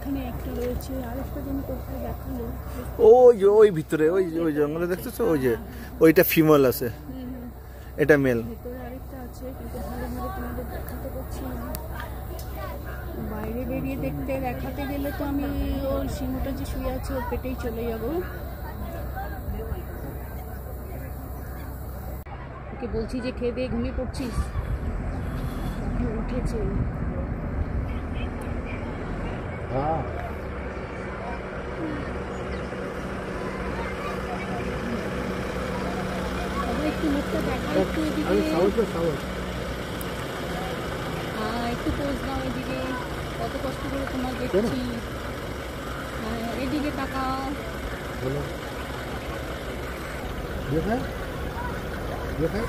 এখানে একটা রয়েছে, আরেকটা যেন কোথায় দেখালো। ওই ভিতরে ওই জঙ্গলে দেখতেছো, ওই যে ওইটা ফিমেল আছে, এটা মেল। ভিতরে আরেকটা আছে, কিন্তু ভালোভাবে তোমাদের দেখাতে পারছি না। বাইরে বেরিয়ে দেখাতে গেলে তো আমি ওর সিংহটা যে শুয়ে আছে ওর পেটেই চলে যাবো। ওকে বলছি যে খেয়ে দিয়ে ঘুমিয়ে পড়ছিস, উঠেছে। একটু মুখটা দেখা, একটু এদিকে একটু পোজ নাও, এদিকে কত কষ্ট করে তোমার দেখছি। এদিকে তাকাও। দেখায়